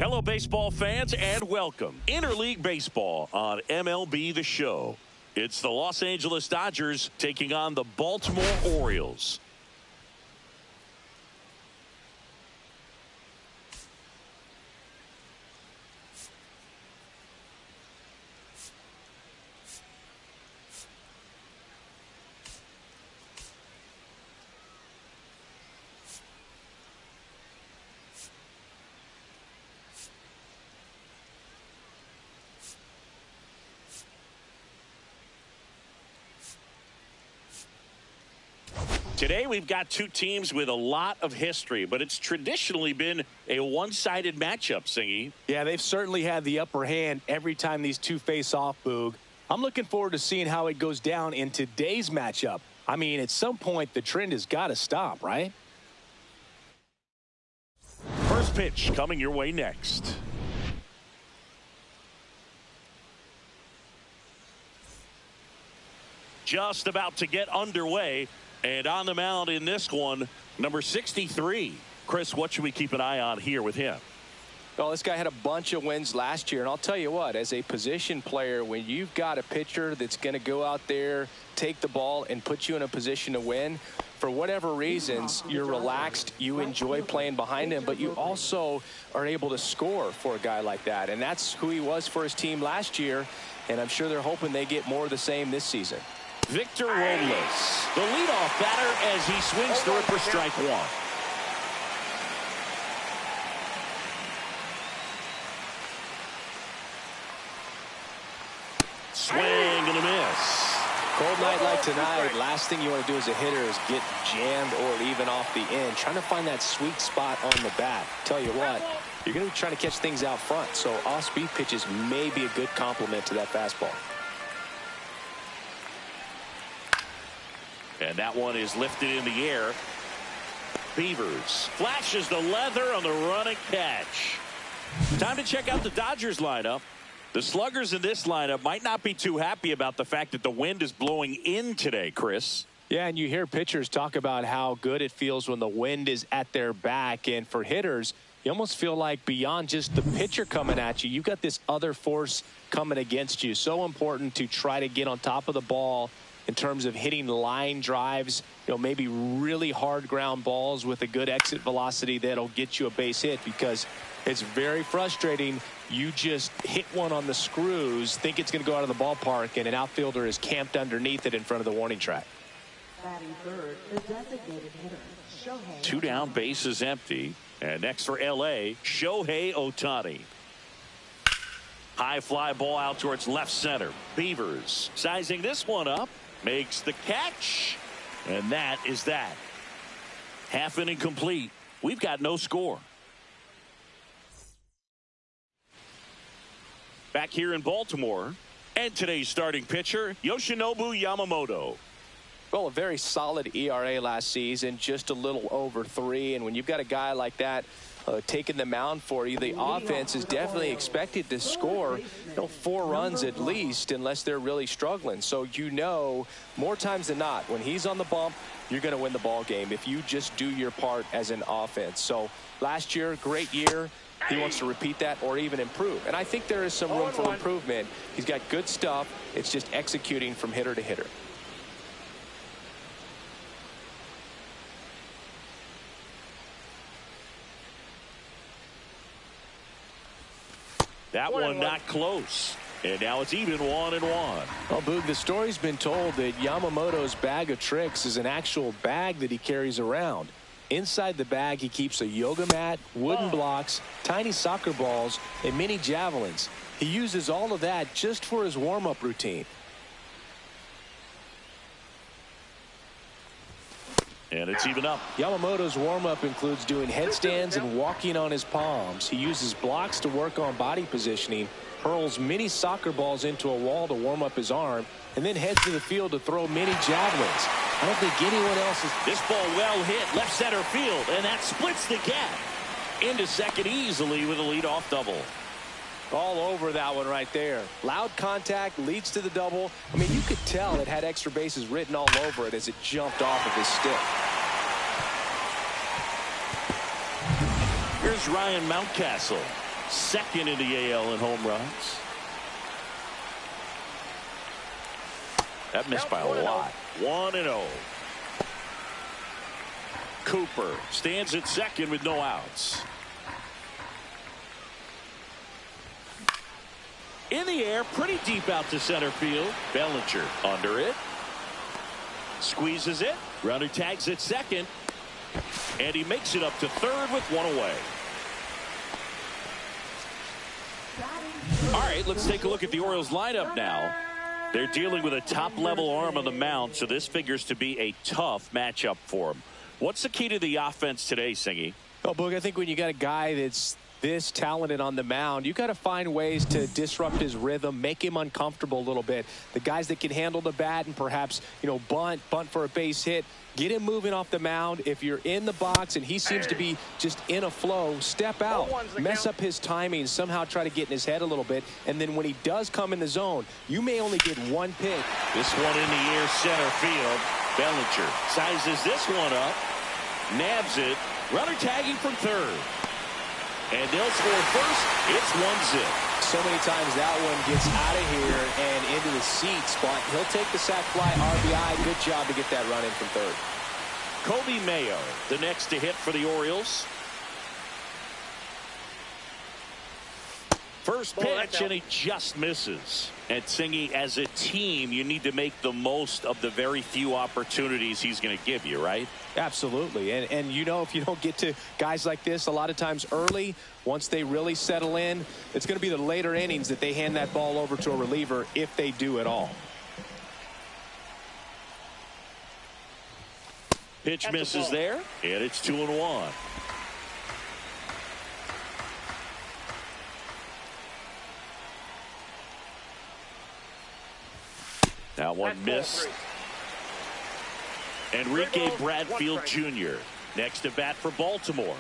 Hello, baseball fans, and welcome. Interleague Baseball on MLB The Show. It's the Los Angeles Dodgers taking on the Baltimore Orioles. Today we've got two teams with a lot of history, but it's traditionally been a one-sided matchup, Singy. Yeah, they've certainly had the upper hand every time these two face off, Boog. I'm looking forward to seeing how it goes down in today's matchup. I mean, at some point, the trend has got to stop, right? First pitch coming your way next. Just about to get underway. And on the mound in this one, number 63. Chris, what should we keep an eye on here with him? Well, this guy had a bunch of wins last year, and I'll tell you what, as a position player, when you've got a pitcher that's going to go out there, take the ball, and put you in a position to win, for whatever reasons, you're relaxed, you enjoy playing behind him, but you also are able to score for a guy like that. And that's who he was for his team last year, and I'm sure they're hoping they get more of the same this season. Victor Robles, the leadoff batter as he swings through it for strike one. Swing and a miss. Cold night like tonight, last thing you want to do as a hitter is get jammed or even off the end. Trying to find that sweet spot on the bat. Tell you what, you're going to be trying to catch things out front, so off-speed pitches may be a good complement to that fastball. And that one is lifted in the air. Beavers flashes the leather on the running catch. Time to check out the Dodgers lineup. The sluggers in this lineup might not be too happy about the fact that the wind is blowing in today, Chris. Yeah, and you hear pitchers talk about how good it feels when the wind is at their back. And for hitters, you almost feel like beyond just the pitcher coming at you, you've got this other force coming against you. So important to try to get on top of the ball in terms of hitting line drives, maybe really hard ground balls with a good exit velocity that'll get you a base hit, because it's very frustrating. You just hit one on the screws, think it's going to go out of the ballpark, and an outfielder is camped underneath it in front of the warning track. Third, the designated hitter, Shohei. Two down, bases empty. And next for L.A., Shohei Ohtani. High fly ball out towards left center. Beavers sizing this one up. Makes the catch, and that is that. Half inning complete. We've got no score. Back here in Baltimore, and today's starting pitcher, Yoshinobu Yamamoto. Well, a very solid ERA last season, just a little over 3. And when you've got a guy like that taking the mound for you, the offense is definitely expected to score 4 runs at least, unless they're really struggling. So more times than not, when he's on the bump, you're going to win the ball game if you just do your part as an offense. So last year, great year. He wants to repeat that or even improve. And I think there is some room for improvement. He's got good stuff. It's just executing from hitter to hitter. That one not close. And now it's even 1-1. Well, Boog, the story's been told that Yamamoto's bag of tricks is an actual bag that he carries around. Inside the bag, he keeps a yoga mat, wooden blocks, tiny soccer balls, and mini javelins. He uses all of that just for his warm-up routine. And it's even up. Yamamoto's warm-up includes doing headstands and walking on his palms. He uses blocks to work on body positioning, hurls mini soccer balls into a wall to warm up his arm, and then heads to the field to throw mini javelins. I don't think anyone else is. This ball well hit left center field, and that splits the gap. Into second easily with a leadoff double. All over that one right there. Loud contact leads to the double. I mean, you could tell it had extra bases written all over it as it jumped off of his stick. Here's Ryan Mountcastle. second in the AL in home runs. That missed by a lot. 1-0. Cooper stands at second with no outs. In the air, pretty deep out to center field. Bellinger under it. Squeezes it. Runner tags at second. And he makes it up to third with one away. All right, let's take a look at the Orioles lineup now. They're dealing with a top-level arm on the mound, so this figures to be a tough matchup for them. What's the key to the offense today, Singy? Well, Boog, I think when you got a guy that's this talented on the mound, you got to find ways to disrupt his rhythm, make him uncomfortable a little bit. The guys that can handle the bat and perhaps, bunt for a base hit, get him moving off the mound. If you're in the box and he seems to be just in a flow, step out, mess up his timing, somehow try to get in his head a little bit. And then when he does come in the zone, you may only get one pick. This one in the air, center field. Bellinger sizes this one up, nabs it, runner tagging from third. And they'll score first. It's 1-0. So many times that one gets out of here and into the seats, but he'll take the sac fly RBI. Good job to get that run in from third. Kobe Mayo, the next to hit for the Orioles. First pitch, and he just misses. And Singy, as a team, you need to make the most of the very few opportunities he's going to give you, right? Absolutely. And if you don't get to guys like this a lot of times early, once they really settle in, it's going to be the later innings that they hand that ball over to a reliever, if they do at all. Pitch misses there, and it's 2-1. That one missed. Enrique Bradfield Jr. next to bat for Baltimore.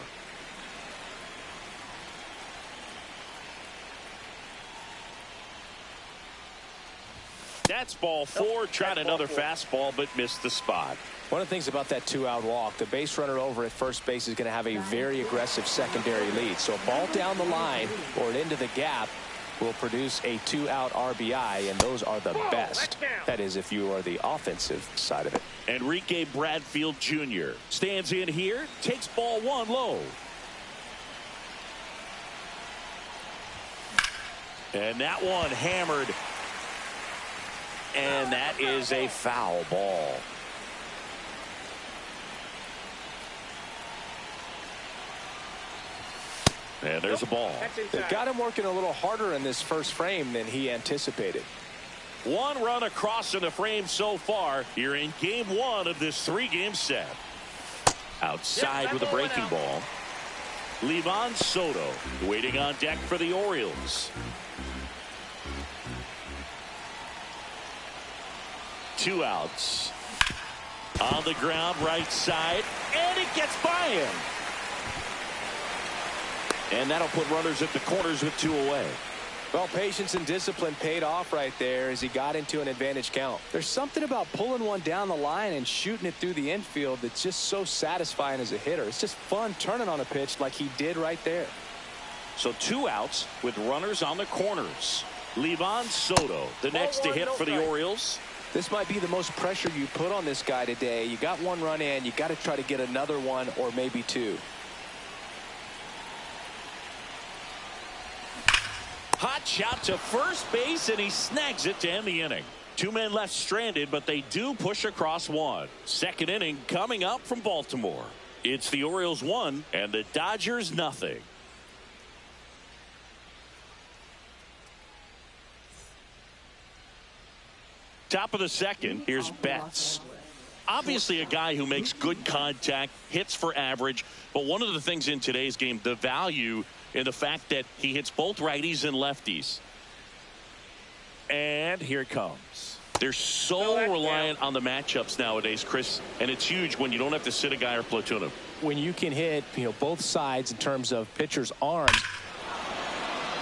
That's ball four. Tried another fastball, but missed the spot. One of the things about that two-out walk, the base runner over at first base is going to have a very aggressive secondary lead. So a ball down the line or into the gap will produce a two-out RBI, and those are the best. That is, if you are the offensive side of it. Enrique Bradfield Jr. stands in here, takes ball one low. And that one hammered. And that is a foul ball. And there's a ball. They got him working a little harder in this first frame than he anticipated. One run across in the frame so far. You're in game one of this three-game set. Outside with a breaking ball. Livan Soto waiting on deck for the Orioles. Two outs. On the ground, right side. And it gets by him. And that'll put runners at the corners with two away. Well, patience and discipline paid off right there as he got into an advantage count. There's something about pulling one down the line and shooting it through the infield that's just so satisfying as a hitter. It's just fun turning on a pitch like he did right there. So two outs with runners on the corners. Livan Soto, the next to hit for the Orioles. This might be the most pressure you put on this guy today. You got one run in, you got to try to get another one or maybe two. Hot shot to first base, and he snags it to end the inning. Two men left stranded, but they do push across one. Second inning coming up from Baltimore. It's the Orioles 1 and the Dodgers nothing. Top of the second, here's Betts. Obviously a guy who makes good contact, hits for average, but one of the things in today's game, the value in the fact that he hits both righties and lefties. And here it comes. They're so reliant on the matchups nowadays, Chris, and it's huge when you don't have to sit a guy or platoon him. When you can hit, both sides in terms of pitcher's arms.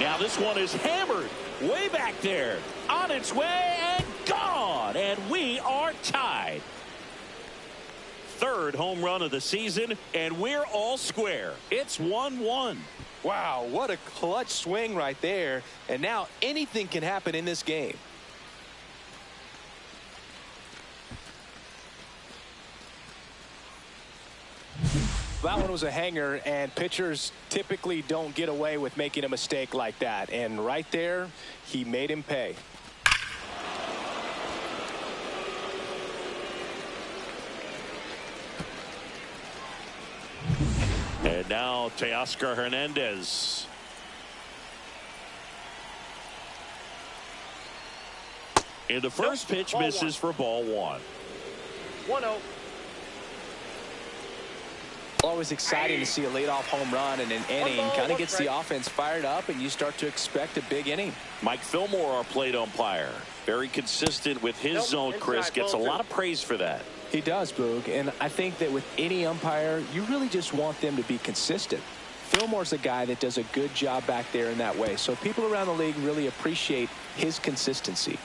Now this one is hammered way back there, on its way and gone, and we are tied. third home run of the season, and we're all square. It's 1-1. Wow, what a clutch swing right there. And now anything can happen in this game. That one was a hanger, and pitchers typically don't get away with making a mistake like that. And right there, he made him pay. And now Teoscar Hernandez. And the first pitch misses for ball one. 1-0. Always exciting to see a leadoff home run in an inning. Kind of gets the offense fired up, and you start to expect a big inning. Mike Fillmore, our plate umpire. Very consistent with his zone, Chris. Gets a lot of praise for that. He does, Boog, and I think that with any umpire, you really just want them to be consistent. Fillmore's a guy that does a good job back there in that way, so people around the league really appreciate his consistency.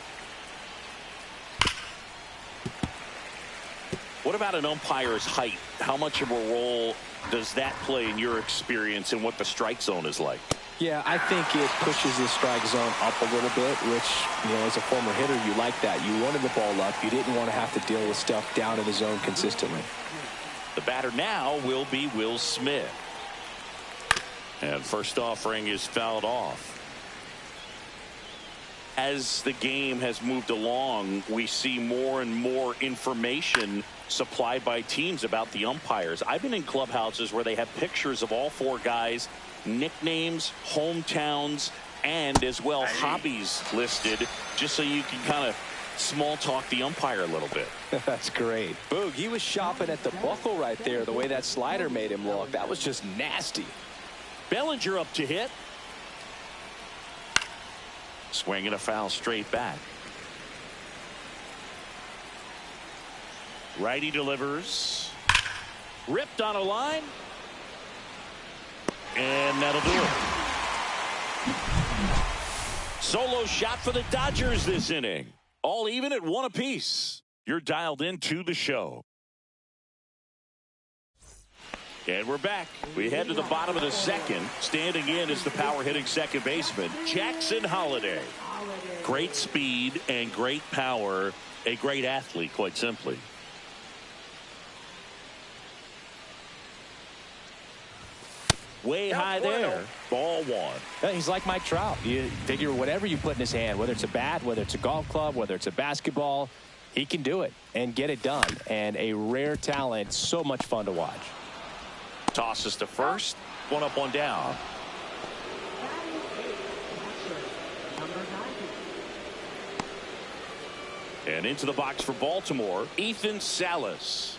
What about an umpire's height? How much of a role does that play in your experience and what the strike zone is like? Yeah, I think it pushes the strike zone up a little bit, which, you know, as a former hitter, you like that. You wanted the ball up. You didn't want to have to deal with stuff down in the zone consistently. The batter now will be Will Smith. And first offering is fouled off. As the game has moved along, we see more and more information supplied by teams about the umpires. I've been in clubhouses where they have pictures of all four guys, nicknames, hometowns, and as well hobbies listed, just so you can kind of small talk the umpire a little bit. That's great. Boog, he was shopping at the buckle right there, the way that slider made him look. That was just nasty. Bellinger up to hit. Swinging a foul straight back. Righty delivers. Ripped on a line. And that'll do it. Solo shot for the Dodgers this inning. All even at 1 apiece. You're dialed into the show. And we're back. We head to the bottom of the second. Standing in is the power hitting second baseman, Jackson Holliday. Great speed and great power. A great athlete, quite simply. Way high there. Ball one. Yeah, he's like Mike Trout. You figure whatever you put in his hand, whether it's a bat, whether it's a golf club, whether it's a basketball, he can do it and get it done. And a rare talent, so much fun to watch. Tosses to first. One up, one down. And into the box for Baltimore, Ethan Salas.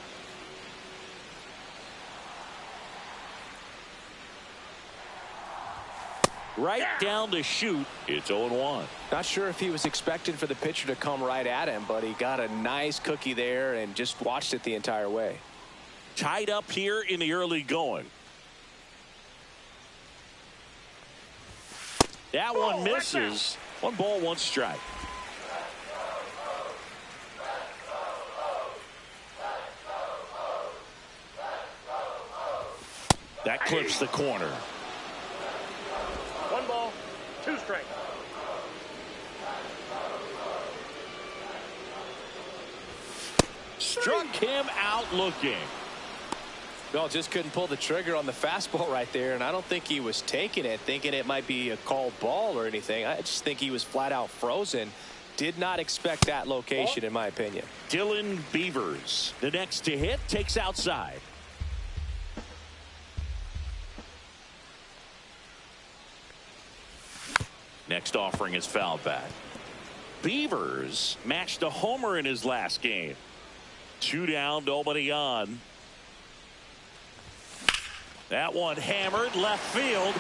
Right down the chute. It's 0-1. Not sure if he was expecting for the pitcher to come right at him, but he got a nice cookie there and just watched it the entire way. Tied up here in the early going. That one misses. 1 ball, 1 strike. That clips the corner. 1 ball, 2 strikes. Struck him out looking. Well, just couldn't pull the trigger on the fastball right there, and I don't think he was taking it, thinking it might be a called ball or anything. I just think he was flat out frozen. Did not expect that location, in my opinion. Dylan Beavers, the next to hit, takes outside. Next offering is fouled back. Beavers matched a homer in his last game. 2 down, nobody on. That one hammered left field.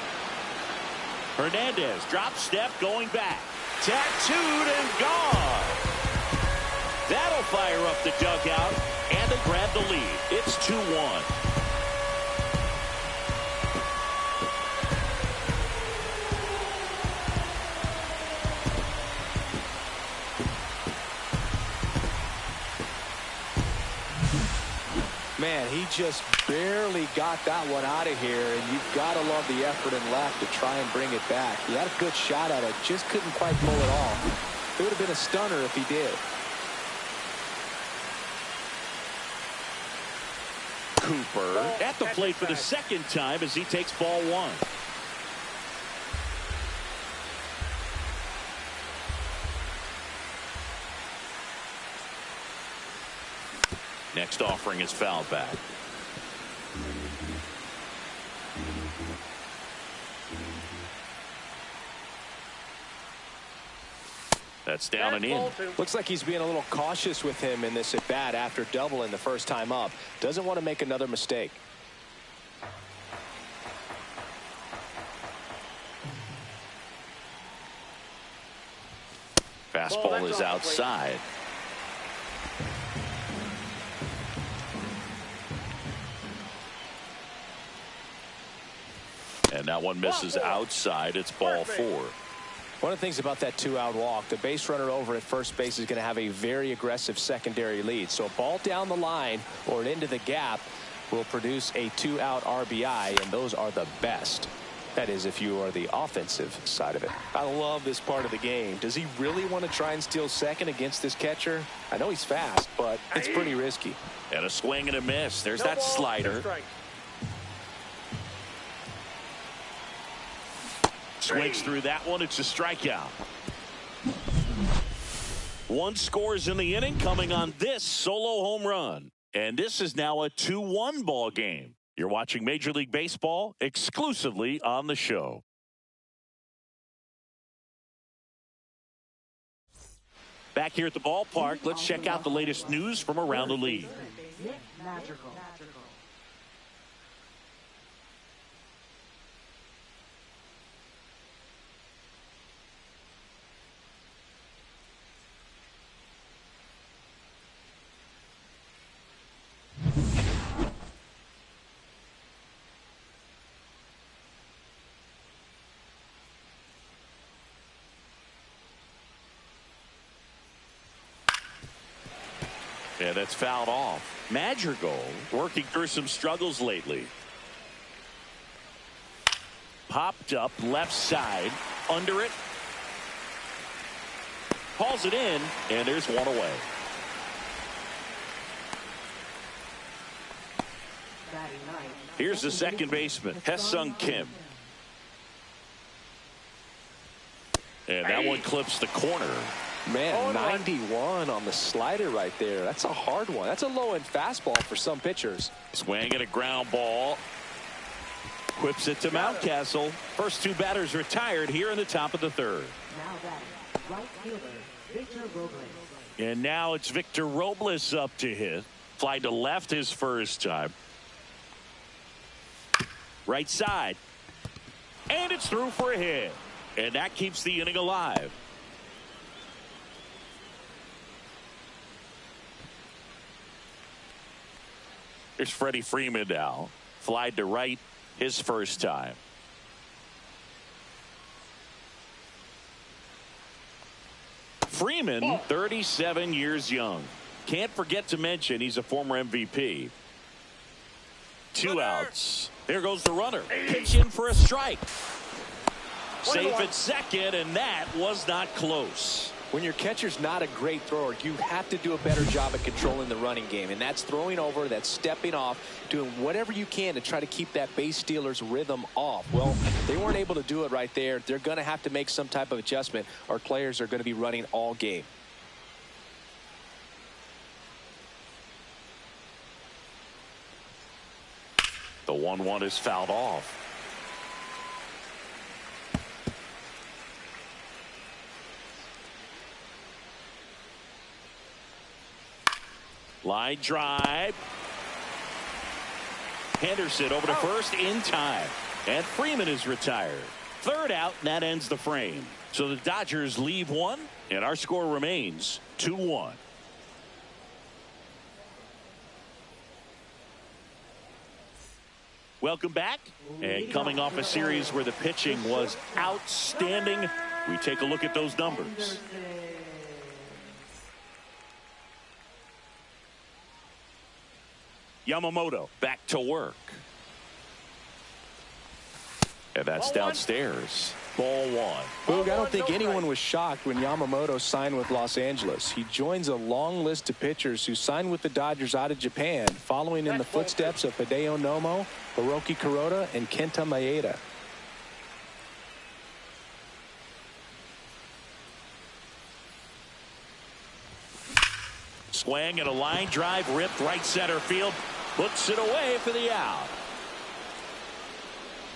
Hernandez drop step going back. Tattooed and gone. That'll fire up the dugout, and they grab the lead. It's 2-1. Man, he just barely got that one out of here, and you've got to love the effort and left to try and bring it back. He had a good shot at it, just couldn't quite pull it off. It would have been a stunner if he did. Cooper at the plate for the second time as he takes ball one. Next offering is fouled back. That's down and in. Looks like he's being a little cautious with him in this at bat after doubling the first time up. Doesn't want to make another mistake. Fastball is outside. And that one misses outside. It's ball four. One of the things about that two-out walk, the base runner over at first base is going to have a very aggressive secondary lead. So a ball down the line or into the gap will produce a two-out RBI, and those are the best. That is, if you are the offensive side of it. I love this part of the game. Does he really want to try and steal second against this catcher? I know he's fast, but it's pretty risky. And a swing and a miss. There's that slider. Swings through that one. It's a strikeout. One scores in the inning coming on this solo home run. And this is now a 2-1 ball game. You're watching Major League Baseball exclusively on the show. Back here at the ballpark, let's check out the latest news from around the league. Magical. Yeah, that's fouled off. Madrigal working through some struggles lately. Popped up left side. Under it. Hauls it in, and there's one away. Here's the second baseman, Hye-Sung Kim. And that one clips the corner. Man, 91 on the slider right there. That's a hard one. That's a low-end fastball for some pitchers. Swinging a ground ball. Whips it to Mountcastle. First two batters retired here in the top of the third. Now batting, right fielder, Victor Robles. And now it's Victor Robles up to hit. Fly to left his first time. Right side. And it's through for a hit. And that keeps the inning alive. Here's Freddie Freeman now. Flied to right his first time. Freeman, 37 years young. Can't forget to mention he's a former MVP. Two outs. There goes the runner. Pitch in for a strike. Safe at second, and that was not close. When your catcher's not a great thrower, you have to do a better job at controlling the running game. And that's throwing over, that's stepping off, doing whatever you can to try to keep that base stealer's rhythm off. Well, they weren't able to do it right there. They're going to have to make some type of adjustment. Our players are going to be running all game. The 1-1 is fouled off. Line drive. Henderson over to first in time. And Freeman is retired. Third out, and that ends the frame. So the Dodgers leave one, and our score remains 2-1. Welcome back. And coming off a series where the pitching was outstanding, we take a look at those numbers. Yamamoto back to work. And that's downstairs. Ball one. Boog, I don't think anyone was shocked when Yamamoto signed with Los Angeles. He joins a long list of pitchers who signed with the Dodgers out of Japan, following in the footsteps of Hideo Nomo, Hiroki Kuroda, and Kenta Maeda. Swing and a line drive ripped right center field. Puts it away for the out.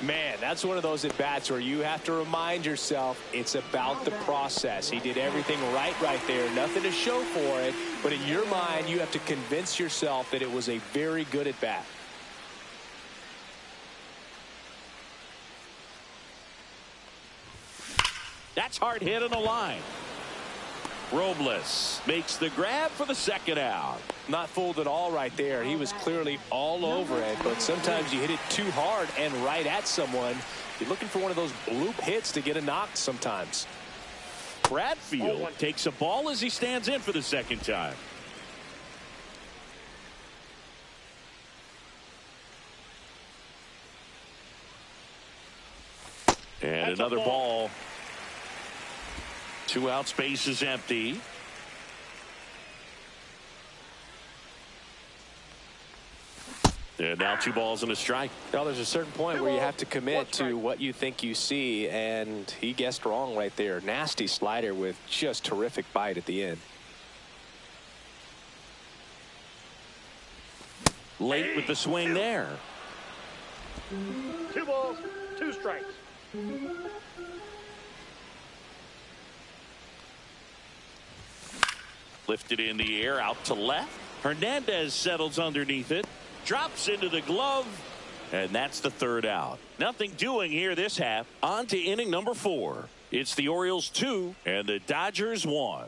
Man, that's one of those at-bats where you have to remind yourself it's about the process. He did everything right there. Nothing to show for it. But in your mind, you have to convince yourself that it was a very good at-bat. That's hard hit on the line. Robles makes the grab for the second out. Not fooled at all right there. He was clearly all over it, but sometimes you hit it too hard and right at someone. You're looking for one of those bloop hits to get a knock sometimes. Bradfield takes a ball as he stands in for the second time. And another ball. 2 out, space is empty. And now 2 balls and a strike. Well, there's a certain point where you have to commit to what you think you see, and he guessed wrong right there. Nasty slider with just terrific bite at the end. Late with the swing there. 2 balls, 2 strikes. Lifted in the air out to left. Hernandez settles underneath it. Drops into the glove. And that's the 3rd out. Nothing doing here this half. On to inning number 4. It's the Orioles 2 and the Dodgers 1.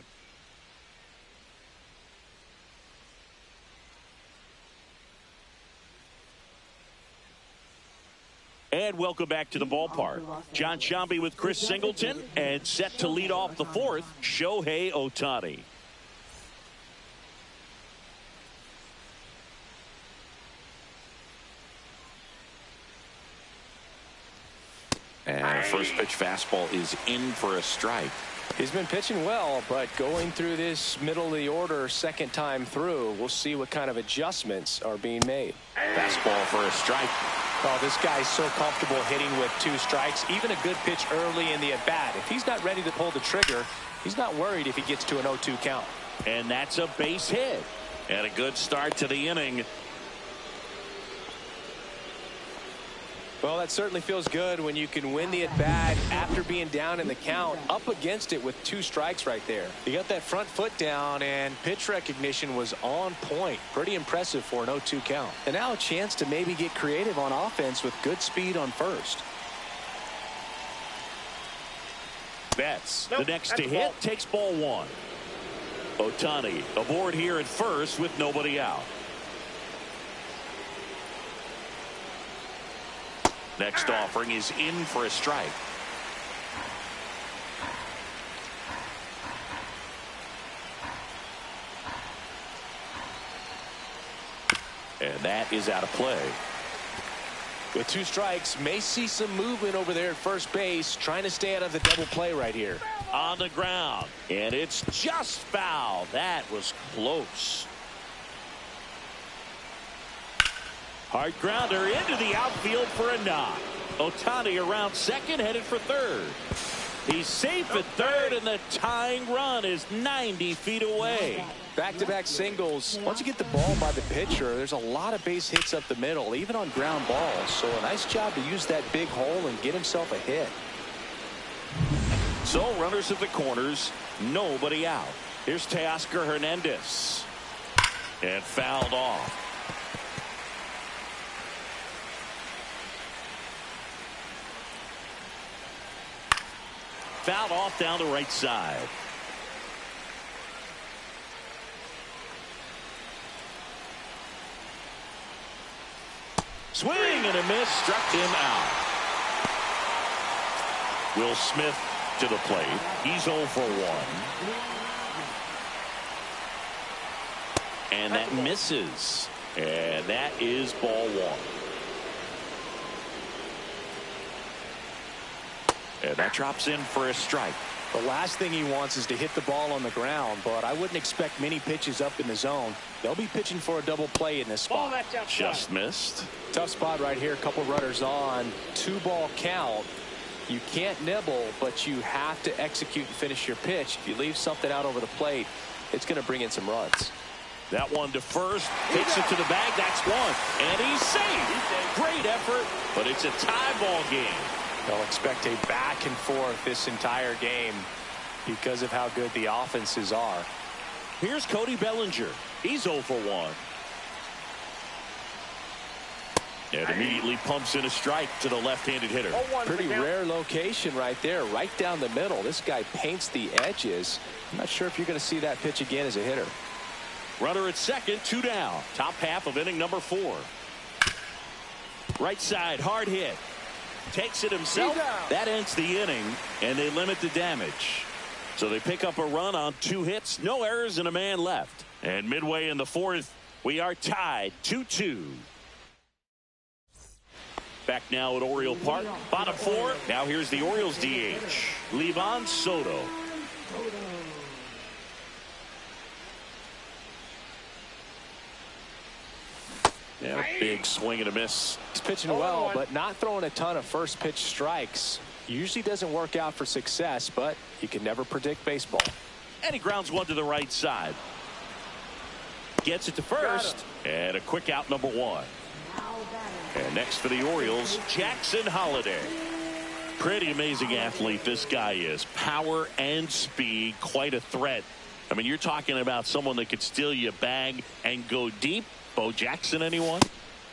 And welcome back to the ballpark. John Sciambi with Chris Singleton, and set to lead off the 4th, Shohei Ohtani. And first pitch fastball is in for a strike. He's been pitching well, but going through this middle of the order second time through, we'll see what kind of adjustments are being made. Fastball for a strike. Oh, this guy's so comfortable hitting with 2 strikes. Even a good pitch early in the at-bat. If he's not ready to pull the trigger, he's not worried if he gets to an 0-2 count. And that's a base hit. And a good start to the inning. Well, that certainly feels good when you can win the at-bat after being down in the count, up against it with 2 strikes right there. You got that front foot down, and pitch recognition was on point. Pretty impressive for an 0-2 count. And now a chance to maybe get creative on offense with good speed on first. Betts, the next to hit, takes ball 1. Ohtani aboard here at first with nobody out. Next offering is in for a strike. And that is out of play. With 2 strikes, may see some movement over there at first base, trying to stay out of the double play right here. On the ground, and it's just foul. That was close. Hard grounder into the outfield for a knock. Ohtani around second, headed for third. He's safe at third, and the tying run is 90 feet away. Back-to-back singles. Once you get the ball by the pitcher, there's a lot of base hits up the middle, even on ground balls. So a nice job to use that big hole and get himself a hit. So runners at the corners, nobody out. Here's Teoscar Hernandez. And fouled off. Fouled off down the right side. Swing and a miss, struck him out. Will Smith to the plate. He's 0 for 1. And that misses. And that is ball one. And that drops in for a strike. The last thing he wants is to hit the ball on the ground, but I wouldn't expect many pitches up in the zone. They'll be pitching for a double play in this spot. Just missed. Tough spot right here. A couple runners on. 2-ball count. You can't nibble, but you have to execute and finish your pitch. If you leave something out over the plate, it's going to bring in some runs. That one to first, takes it to the bag. That's one, and he's safe. Great effort, but it's a tie ball game. They'll expect a back and forth this entire game because of how good the offenses are. Here's Cody Bellinger. He's 0 for 1. And immediately pumps in a strike to the left-handed hitter. Pretty rare location right there, right down the middle. This guy paints the edges. I'm not sure if you're going to see that pitch again as a hitter. Runner at second, 2 down. Top half of inning number 4. Right side, hard hit. Takes it himself. That ends the inning, and they limit the damage. So they pick up a run on 2 hits, no errors, and a man left. And midway in the 4th, we are tied 2-2. Back now at Oriole Park. Bottom 4. Now here's the Orioles DH, Livan Soto. Yeah, big swing and a miss. He's pitching well, but not throwing a ton of first pitch strikes. Usually doesn't work out for success, but you can never predict baseball. And he grounds one to the right side. Gets it to first. And a quick out, number 1. And next for the Orioles, Jackson Holliday. Pretty amazing athlete this guy is. Power and speed, quite a threat. I mean, you're talking about someone that could steal you a bag and go deep. Bo Jackson, anyone?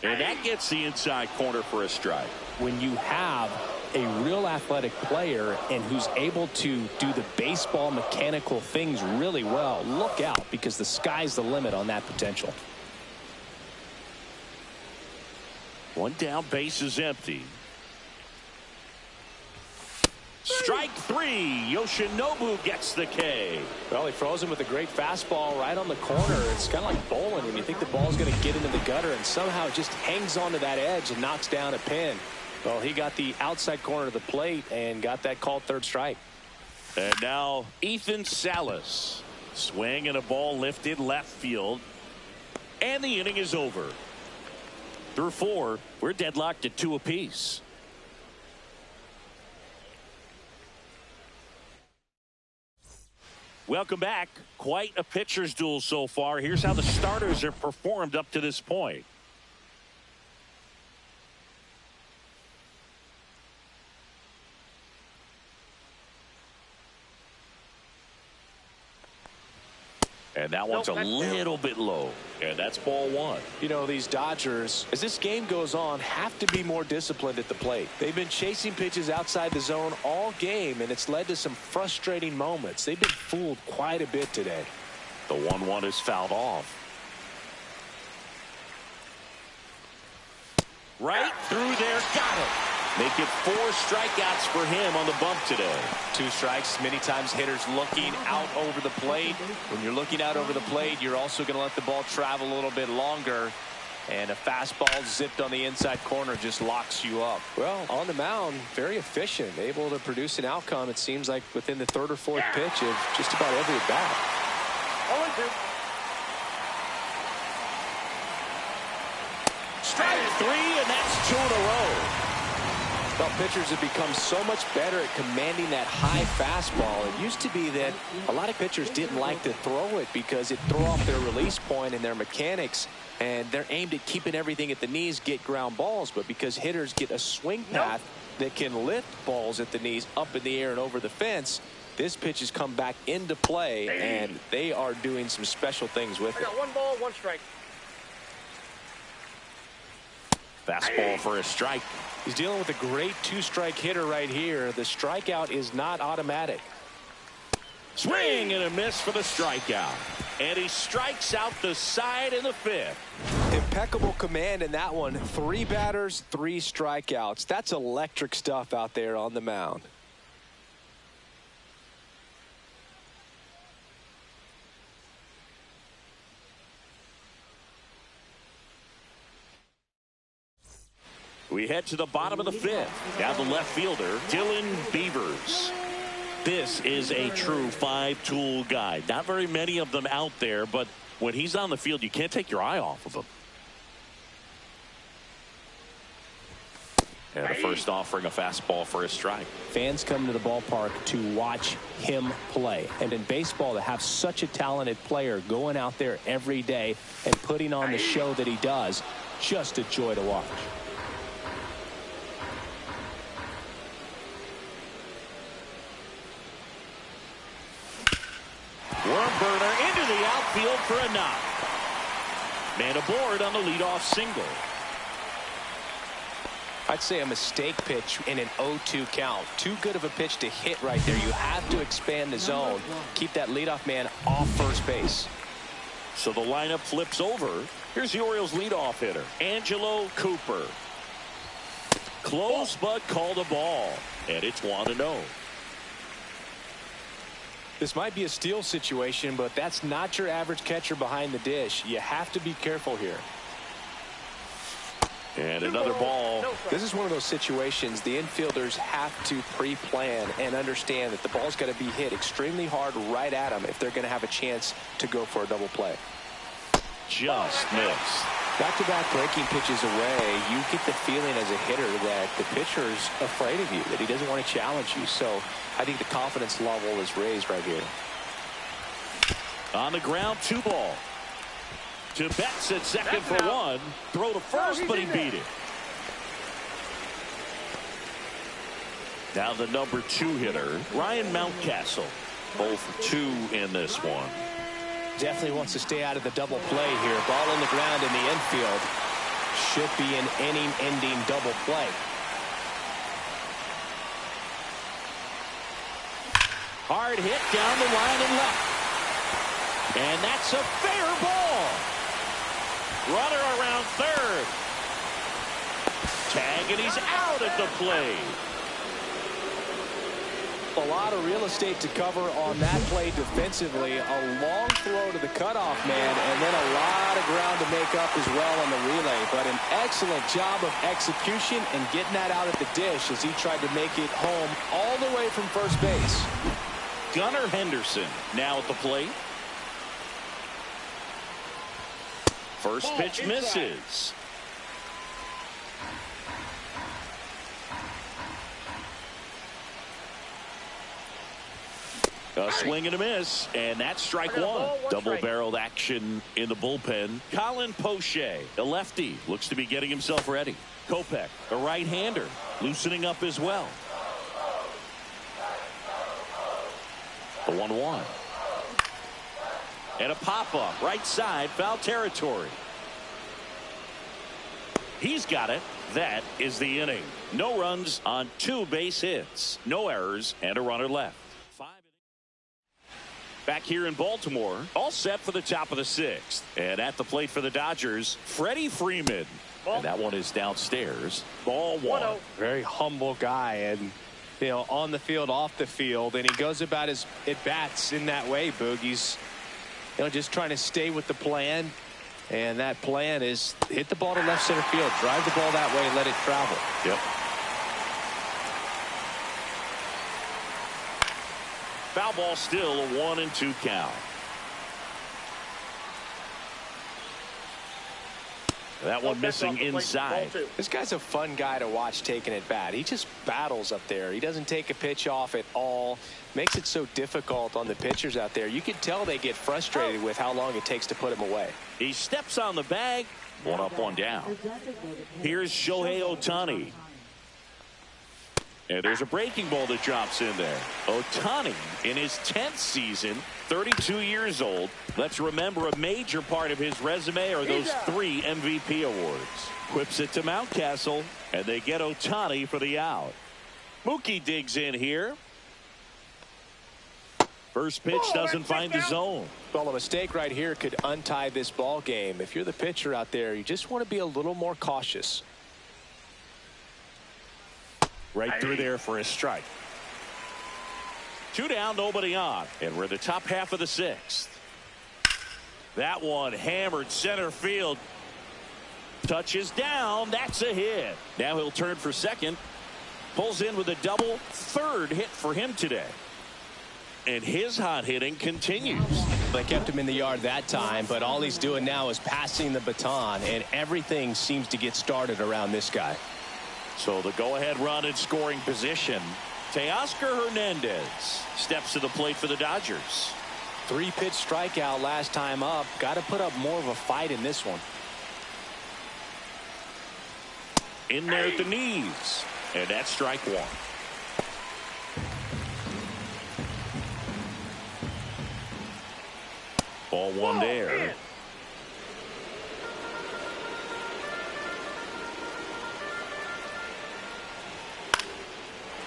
And that gets the inside corner for a strike. When you have a real athletic player and who's able to do the baseball mechanical things really well, look out, because the sky's the limit on that potential. 1 down, base is empty. Strike 3. Yoshinobu gets the K. Well, he froze him with a great fastball right on the corner. It's kind of like bowling when you think the ball's going to get into the gutter, and somehow it just hangs onto that edge and knocks down a pin. Well, he got the outside corner of the plate and got that called 3rd strike. And now Ethan Salas. Swing and a ball lifted left field. And the inning is over. Through 4, we're deadlocked at 2 apiece. Welcome back. Quite a pitcher's duel so far. Here's how the starters have performed up to this point. And that one's a little bit low. And that's ball 1. You know, these Dodgers, as this game goes on, have to be more disciplined at the plate. They've been chasing pitches outside the zone all game, and it's led to some frustrating moments. They've been fooled quite a bit today. The 1-1 is fouled off. Right through there. Got it. Make it 4 strikeouts for him on the bump today. 2 strikes. Many times hitters looking out over the plate. When you're looking out over the plate, you're also going to let the ball travel a little bit longer. And a fastball zipped on the inside corner just locks you up. Well, on the mound, very efficient. Able to produce an outcome, it seems like, within the 3rd or 4th pitch of just about every at bat. 0-2. Strike 3, and that's 2 in a row. Well, pitchers have become so much better at commanding that high fastball. It used to be that a lot of pitchers didn't like to throw it because it threw off their release point and their mechanics, and they're aimed at keeping everything at the knees, get ground balls. But because hitters get a swing path that can lift balls at the knees up in the air and over the fence, this pitch has come back into play, and they are doing some special things with it. I got 1 ball, 1 strike. Fastball for a strike. He's dealing with a great 2-strike hitter right here. The strikeout is not automatic. Swing and a miss for the strikeout. And he strikes out the side in the 5th. Impeccable command in that one. 3 batters, 3 strikeouts. That's electric stuff out there on the mound. We head to the bottom of the fifth. Now the left fielder, Dylan Beavers. This is a true five-tool guy. Not very many of them out there, but when he's on the field, you can't take your eye off of him. And a first offering, a fastball for a strike. Fans come to the ballpark to watch him play. And in baseball, to have such a talented player going out there every day and putting on the show that he does, just a joy to watch. Worm burner into the outfield for a knock. Man aboard on the leadoff single. I'd say a mistake pitch in an 0-2 count. Too good of a pitch to hit right there. You have to expand the zone. Keep that leadoff man off first base. So the lineup flips over. Here's the Orioles leadoff hitter, Angelo Cooper. Close but called a ball. And it's 1-0. This might be a steal situation, but that's not your average catcher behind the dish. You have to be careful here. And another ball. This is one of those situations the infielders have to pre-plan and understand that the ball's got to be hit extremely hard right at them if they're going to have a chance to go for a double play. Just missed. Back-to-back breaking pitches away, you get the feeling as a hitter that the pitcher's afraid of you, that he doesn't want to challenge you. So I think the confidence level is raised right here. On the ground, 2 ball. To Betts at second for 1. Throw to first, but he beat it. Now the number 2 hitter, Ryan Mountcastle. 0 for 2 in this one. Definitely wants to stay out of the double play here. Ball on the ground in the infield. Should be an inning-ending double play. Hard hit down the line and left. And that's a fair ball. Runner around third. Tag, and he's out at the plate. A lot of real estate to cover on that play defensively. A long throw to the cutoff man, and then a lot of ground to make up as well on the relay. But an excellent job of execution and getting that out at the dish as he tried to make it home all the way from first base. Gunnar Henderson now at the plate. First pitch misses. A swing and a miss, and that's strike 1. Double-barreled action in the bullpen. Colin Poche, a lefty, looks to be getting himself ready. Kopech, a right-hander, loosening up as well. The 1-1. And a pop-up, right side, foul territory. He's got it. That is the inning. No runs on 2 base hits. No errors, and a runner left. Back here in Baltimore, all set for the top of the 6th. And at the plate for the Dodgers, Freddie Freeman. And that one is downstairs. Ball 1. Very humble guy, and you know, on the field, off the field, and he goes about his at-bats in that way, Boog. He's just trying to stay with the plan, and that plan is hit the ball to left center field, drive the ball that way, and let it travel. Yep. Foul ball, still a 1-2 count. That one missing inside. This guy's a fun guy to watch taking at bat. He just battles up there. He doesn't take a pitch off at all. Makes it so difficult on the pitchers out there. You can tell they get frustrated with how long it takes to put him away. He steps on the bag. 1 up, 1 down. Here's Shohei Ohtani. And there's a breaking ball that drops in there. Ohtani in his 10th season, 32 years old. Let's remember a major part of his resume are those 3 MVP awards. Whips it to Mountcastle, and they get Ohtani for the out. Mookie digs in here. First pitch doesn't find the zone. Well, a mistake right here could untie this ball game. If you're the pitcher out there, you just want to be a little more cautious. Right through there for a strike. 2 down, nobody on. And we're in the top half of the 6th. That one hammered center field. Touches down. That's a hit. Now he'll turn for second. Pulls in with a double. Third hit for him today. And his hot hitting continues. They kept him in the yard that time, but all he's doing now is passing the baton, and everything seems to get started around this guy. So the go-ahead run in scoring position. Teoscar Hernandez steps to the plate for the Dodgers. 3-pitch strikeout last time up. Got to put up more of a fight in this one. In there at the knees. And that's strike one. Ball one there.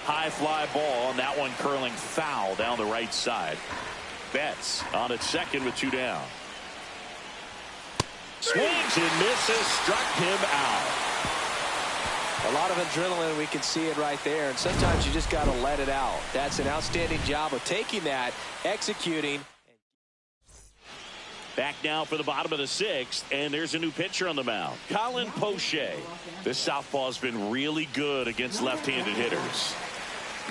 High fly ball, and that one curling foul down the right side. Betts on at second with 2 down. Swings and misses, struck him out. A lot of adrenaline, we can see it right there, and sometimes you just got to let it out. That's an outstanding job of taking that, executing. Back now for the bottom of the 6th, and there's a new pitcher on the mound. Colin Poche. This southpaw's been really good against left-handed hitters.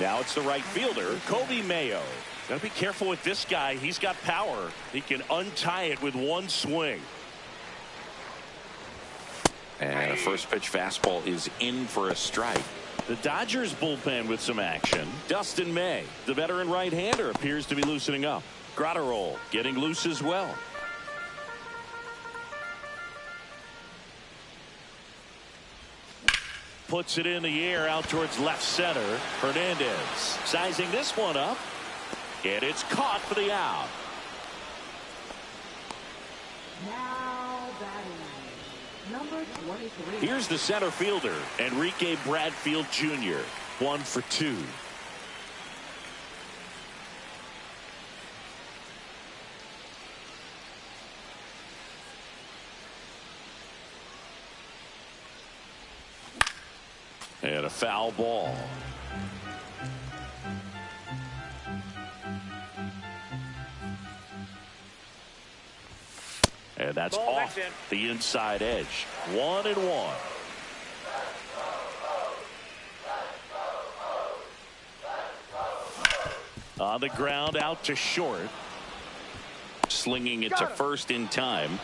Now it's the right fielder, Kobe Mayo. Got to be careful with this guy. He's got power. He can untie it with one swing. And a first pitch fastball is in for a strike. The Dodgers bullpen with some action. Dustin May, the veteran right-hander, appears to be loosening up. Gratterol getting loose as well. Puts it in the air out towards left center. Hernandez sizing this one up. And it's caught for the out. Now batting, number 23. Here's the center fielder, Enrique Bradfield Jr. 1 for 2. And a foul ball. And that's Ball off the inside edge. 1-1. On the ground out to short. Slinging it to first in time.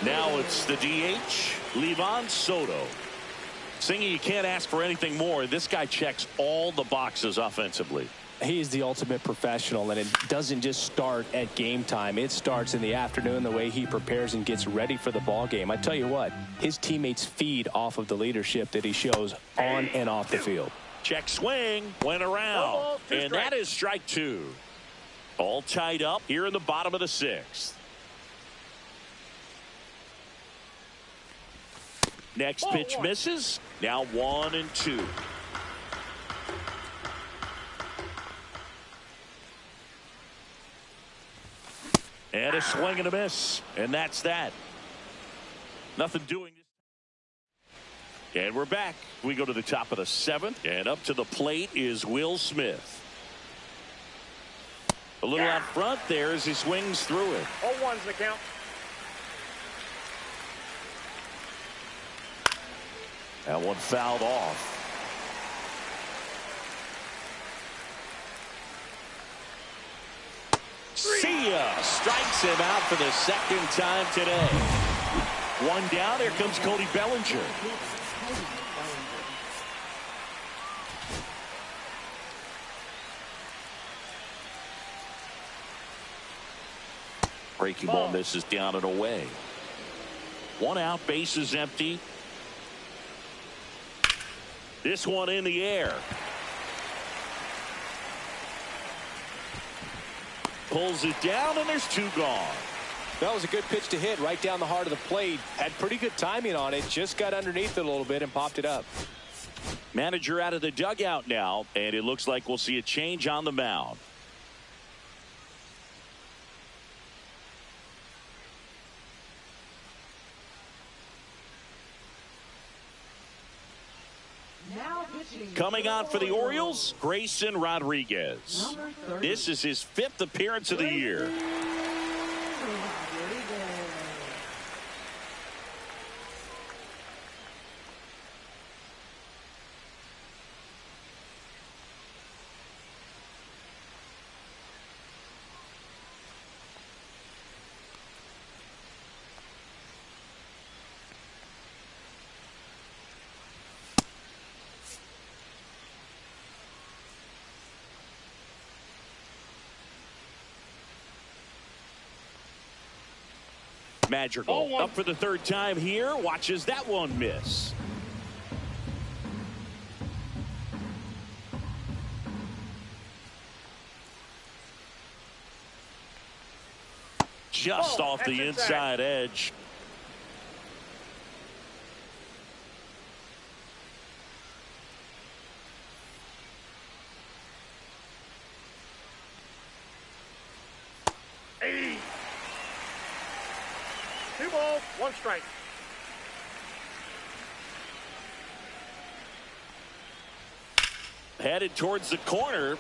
Now it's the DH, Livan Soto. Singy, you can't ask for anything more. This guy checks all the boxes offensively. He is the ultimate professional, and it doesn't just start at game time. It starts in the afternoon, the way he prepares and gets ready for the ball game. I tell you what, his teammates feed off of the leadership that he shows on and off the field. Check swing, went around, and that is strike 2. All tied up here in the bottom of the 6th. Next pitch misses. Now 1-2. And a swing and a miss. And that's that. Nothing doing. And we're back. We go to the top of the 7th. And up to the plate is Will Smith. A little out front there as he swings through it. 0-1's the count. That one fouled off. See ya. Strikes him out for the 2nd time today. 1 down. Here comes Cody Bellinger. Breaking ball misses down and away. 1 out. Bases empty. This one in the air. Pulls it down, and there's 2 gone. That was a good pitch to hit right down the heart of the plate. Had pretty good timing on it. Just got underneath it a little bit and popped it up. Manager out of the dugout now, and it looks like we'll see a change on the mound. Now Coming on for the Orioles, Grayson Rodriguez. This is his 5th appearance of the year. Madrigal up for the 3rd time here. Watches that one miss. Just off the inside edge. Hey. 2 balls, 1 strike. Headed towards the corner.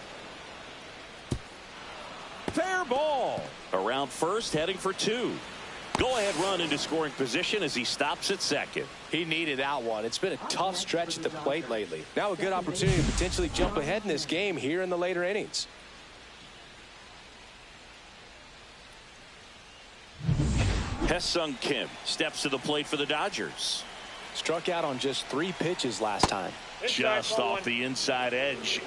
Fair ball. Around first, heading for 2. Go-ahead run into scoring position as he stops at second. He needed that one. It's been a tough stretch at the plate lately. Now a good opportunity to potentially jump ahead in this game here in the later innings. Hesung Kim steps to the plate for the Dodgers. Struck out on just 3 pitches last time. Just off the inside edge.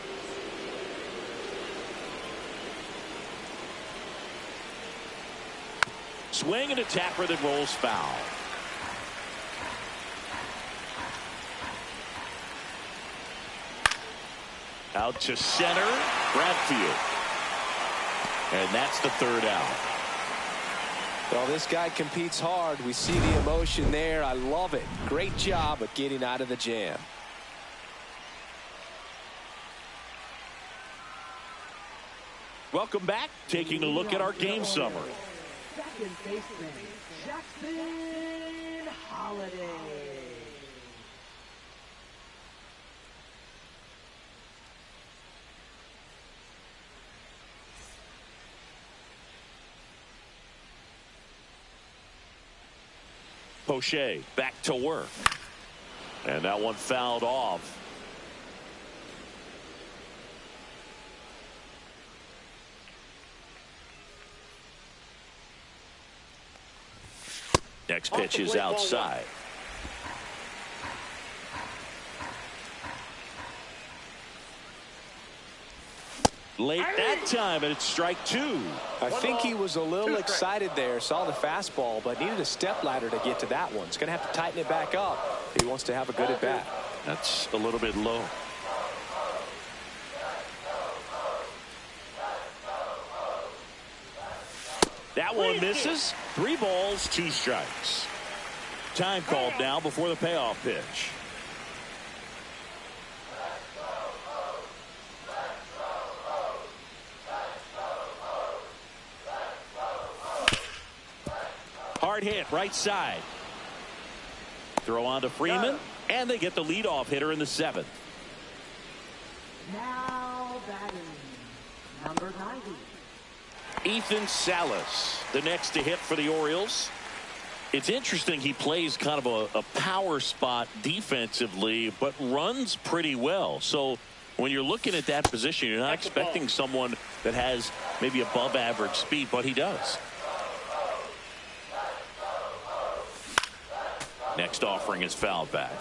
Swing and a tapper that rolls foul. Out to center, Bradfield. And that's the 3rd out. Well, this guy competes hard. We see the emotion there. I love it. Great job of getting out of the jam. Welcome back. Taking a look at our game summary. Second baseman, Jackson Holiday. Poche back to work. And that one fouled off. Next pitch is outside. Late that time, and it's strike 2. I think he was a little excited there, saw the fastball, but needed a step ladder to get to that one. He's going to have to tighten it back up if he wants to have a good at bat. That's a little bit low. That one misses. 3 balls, 2 strikes. Time called now before the payoff pitch. Hard hit right side. Throw on to Freeman, and they get the leadoff hitter in the 7th. Now batting, number 90. Ethan Salas, the next to hit for the Orioles. It's interesting, he plays kind of a power spot defensively, but runs pretty well. So when you're looking at that position, you're not expecting someone that has maybe above average speed, but he does. Next offering is fouled back.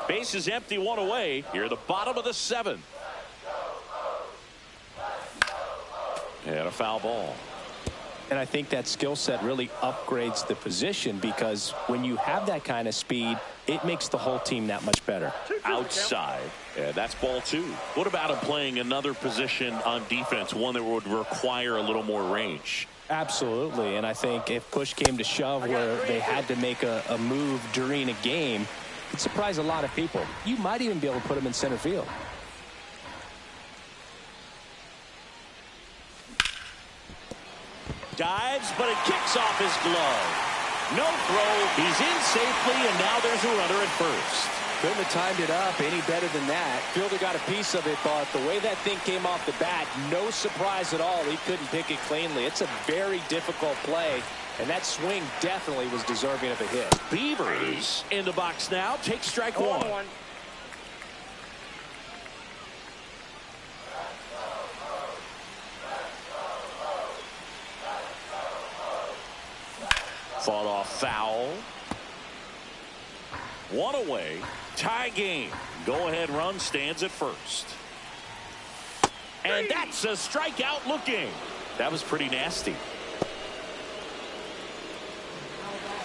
Base is empty, 1 away. Here at the bottom of the 7th. And a foul ball. And I think that skill set really upgrades the position, because when you have that kind of speed, it makes the whole team that much better. Outside. Yeah, that's ball 2. What about him playing another position on defense, one that would require a little more range? Absolutely. And I think if push came to shove where they had to make a move during a game, it'd surprise a lot of people. You might even be able to put him in center field. Dives, but it kicks off his glove. No throw. He's in safely, and now there's a runner at first. Couldn't have timed it up any better than that. Fielder got a piece of it, but the way that thing came off the bat, no surprise at all. He couldn't pick it cleanly. It's a very difficult play, and that swing definitely was deserving of a hit. Beavers in the box now. Take strike one. Fought off foul. One away. Tie game. Go-ahead run stands at first. And that's a strikeout looking. That was pretty nasty.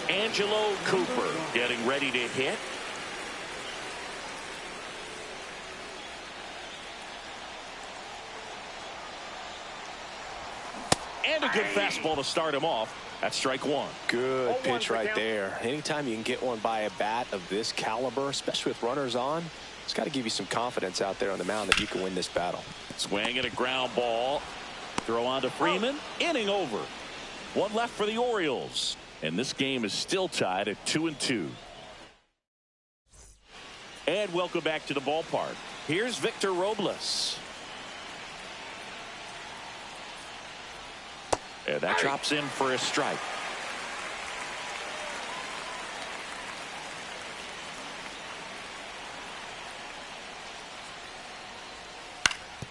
Angelo Cooper getting ready to hit. And a good fastball to start him off. That's strike one. Good pitch right there. Anytime you can get one by a bat of this caliber, especially with runners on, it's got to give you some confidence out there on the mound that you can win this battle. Swing and a ground ball. Throw on to Freeman. Inning over. One left for the Orioles. And this game is still tied at 2-2. And welcome back to the ballpark. Here's Victor Robles. And that drops in for a strike.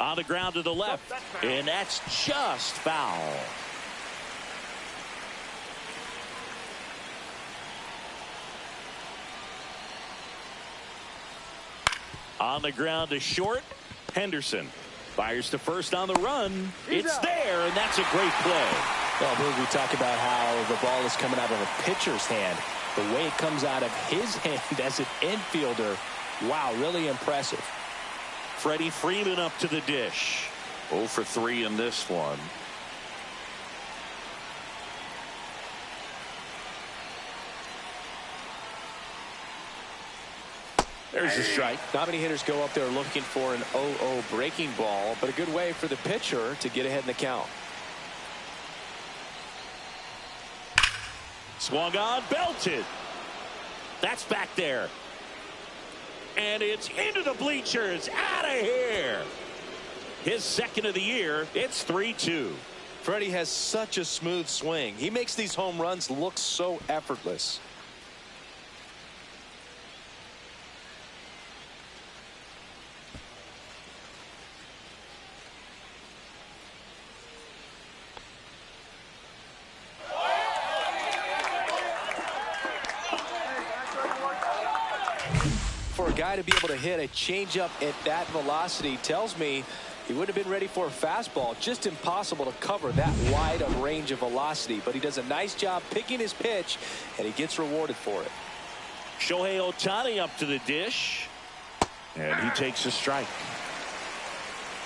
On the ground to the left. And that's just foul. On the ground to short. Henderson fires to first on the run. It's there, and that's a great play. Well, we talk about how the ball is coming out of a pitcher's hand. The way it comes out of his hand as an infielder, wow, really impressive. Freddie Freeman up to the dish. 0 for 3 in this one. There's a strike. Not many hitters go up there looking for an 0-0 breaking ball, but a good way for the pitcher to get ahead in the count. Swung on, belted. That's back there. And it's into the bleachers. Out of here. His second of the year. It's 3-2. Freddie has such a smooth swing. He makes these home runs look so effortless. For a guy to be able to hit a changeup at that velocity tells me he would have been ready for a fastball. Just impossible to cover that wide of range of velocity, but he does a nice job picking his pitch, and he gets rewarded for it. Shohei Ohtani up to the dish, and he takes a strike.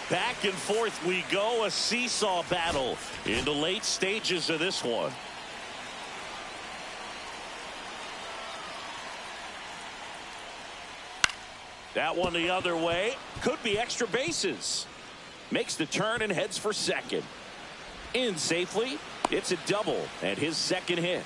Back and forth we go, a seesaw battle in the late stages of this one. That one the other way. Could be extra bases. Makes the turn and heads for second. In safely. It's a double and his second hit.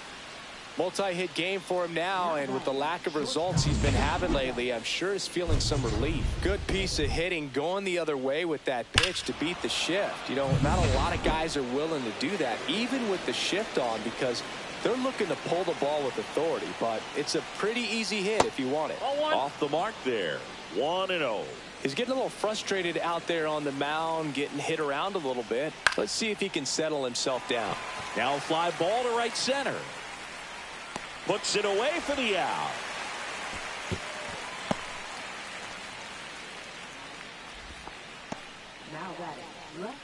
Multi-hit game for him now, and with the lack of results he's been having lately, I'm sure he's feeling some relief. Good piece of hitting going the other way with that pitch to beat the shift. You know, not a lot of guys are willing to do that, even with the shift on, because they're looking to pull the ball with authority, but it's a pretty easy hit if you want it. Off the mark there. 1-0. He's getting a little frustrated out there on the mound, getting hit around a little bit. Let's see if he can settle himself down. Now a fly ball to right center. Puts it away for the out.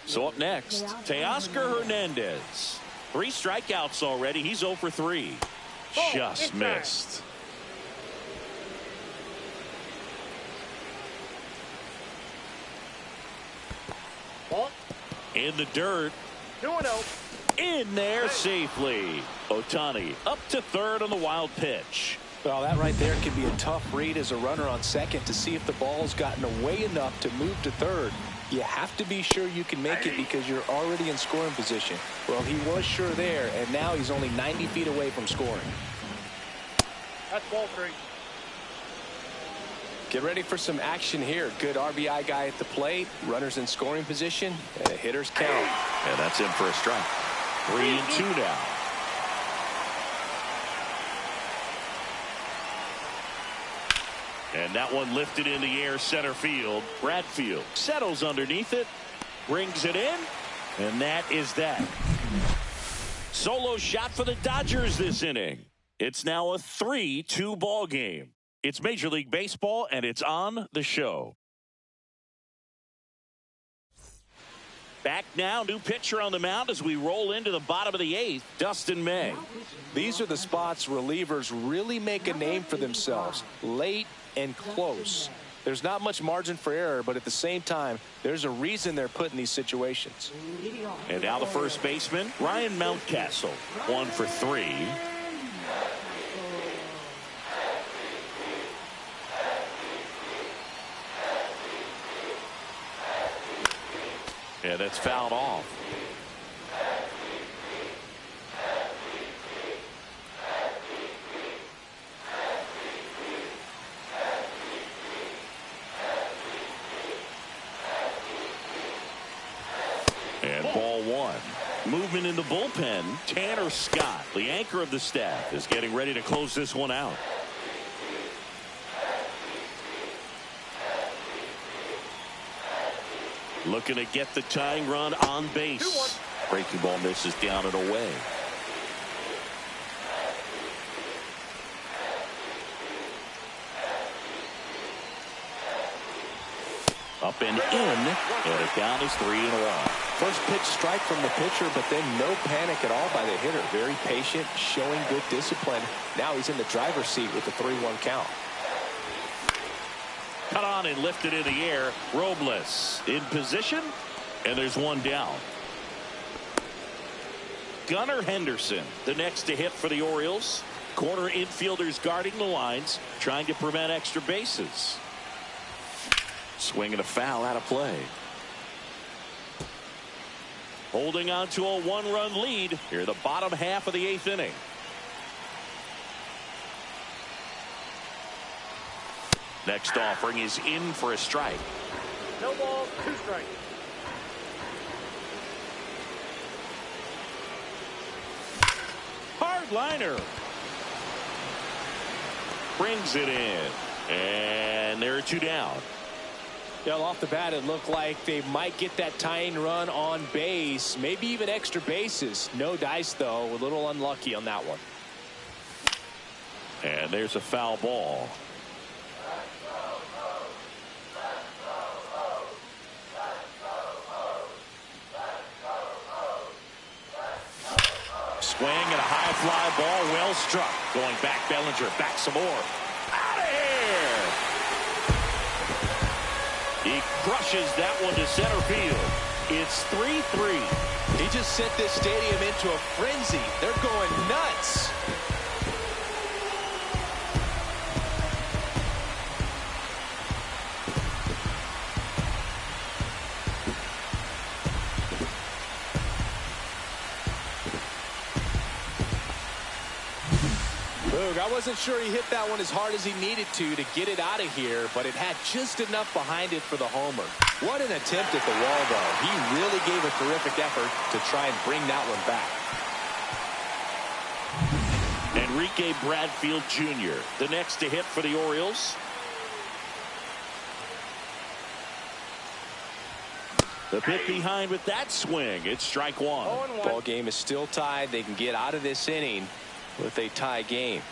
So up next, Teoscar Hernandez. 3 strikeouts already. He's 0 for 3. Just missed. In the dirt. 2-0. In there safely. Ohtani up to third on the wild pitch. Well, that right there can be a tough read as a runner on second to see if the ball's gotten away enough to move to third. You have to be sure you can make it because you're already in scoring position. Well, he was sure there, and now he's only 90 feet away from scoring. That's ball 3. Get ready for some action here. Good RBI guy at the plate. Runners in scoring position. And a hitter's count. And that's in for a strike. 3-2 now. And that one lifted in the air center field. Bradfield settles underneath it. Brings it in. And that is that. Solo shot for the Dodgers this inning. It's now a 3-2 ball game. It's Major League Baseball, and it's on the show. Back now, new pitcher on the mound as we roll into the bottom of the 8th, Dustin May. These are the spots relievers really make a name for themselves. Late and close. There's not much margin for error, but at the same time, there's a reason they're put in these situations. And now the first baseman, Ryan Mountcastle, 1 for 3. And that's fouled off. And ball 1. Movement in the bullpen. Tanner Scott, the anchor of the staff, is getting ready to close this one out. Looking to get the tying run on base. Breaking ball misses down and away. Up and in, and the count is 3-1. First pitch strike from the pitcher, but then no panic at all by the hitter. Very patient, showing good discipline. Now he's in the driver's seat with the 3-1 count. Cut on and lifted in the air. Robles in position, and there's one down. Gunnar Henderson, the next to hit for the Orioles. Corner infielders guarding the lines, trying to prevent extra bases. Swinging a foul out of play. Holding on to a 1-run lead here, the bottom half of the 8th inning. Next offering is in for a strike. No ball, 2 strikes. Hard liner. Brings it in. And there are 2 down. Yeah, off the bat, it looked like they might get that tying run on base, maybe even extra bases. No dice, though. A little unlucky on that one. And there's a foul ball. Swing and a high fly ball, well struck. Going back, Bellinger, back some more. Out of here! He crushes that one to center field. It's 3-3. He just sent this stadium into a frenzy. They're going nuts. I wasn't sure he hit that one as hard as he needed to get it out of here, but it had just enough behind it for the homer. What an attempt at the wall, though. He really gave a terrific effort to try and bring that one back. Enrique Bradfield Jr., the next to hit for the Orioles. The pit behind with that swing. It's strike 1. Ball game is still tied. They can get out of this inning with a tie game.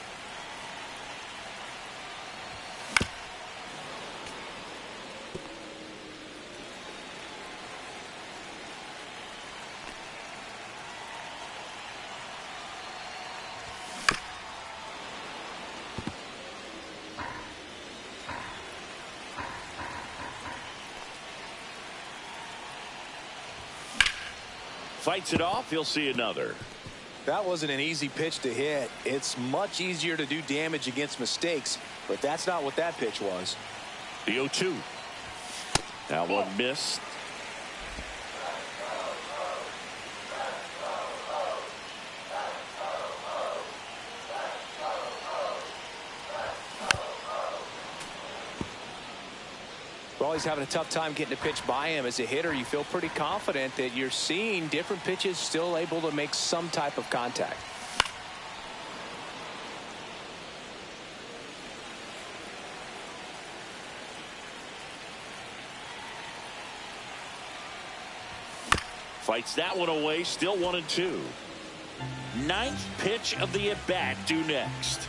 Fights it off. He'll see another. That wasn't an easy pitch to hit. It's much easier to do damage against mistakes, but that's not what that pitch was. The 0-2. That one missed. We're always having a tough time getting a pitch by him. As a hitter, you feel pretty confident that you're seeing different pitches still able to make some type of contact. Fights that one away, still 1-2. Ninth pitch of the at-bat due next.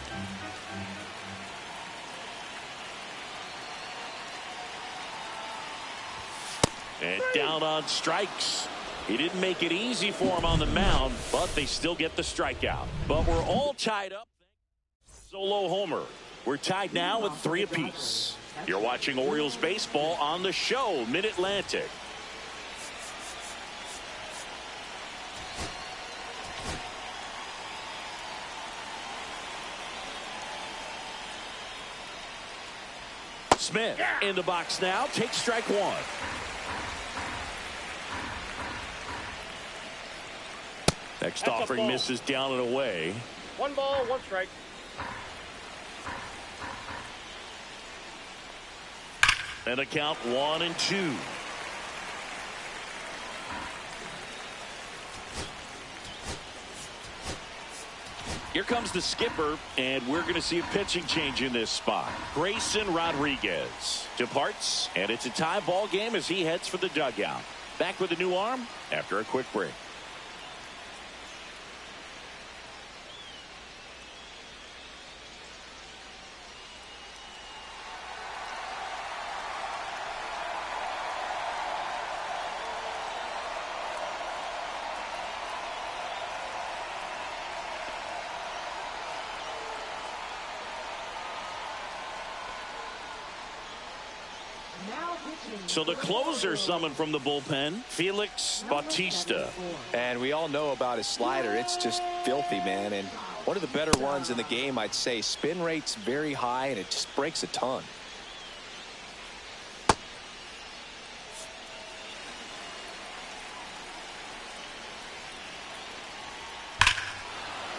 And down on strikes. He didn't make it easy for him on the mound, but they still get the strikeout. But we're all tied up. Solo homer. We're tied now with 3 apiece. You're watching Orioles baseball on the show, Mid-Atlantic. Smith in the box now. Takes strike 1. Next offering misses down and away. 1 ball, 1 strike. And a count 1-2. Here comes the skipper, and we're going to see a pitching change in this spot. Grayson Rodriguez departs, and it's a tie ball game as he heads for the dugout. Back with a new arm after a quick break. So the closer summoned from the bullpen, Felix Bautista. And we all know about his slider. It's just filthy, man. And one of the better ones in the game, I'd say. Spin rate's very high, and it just breaks a ton.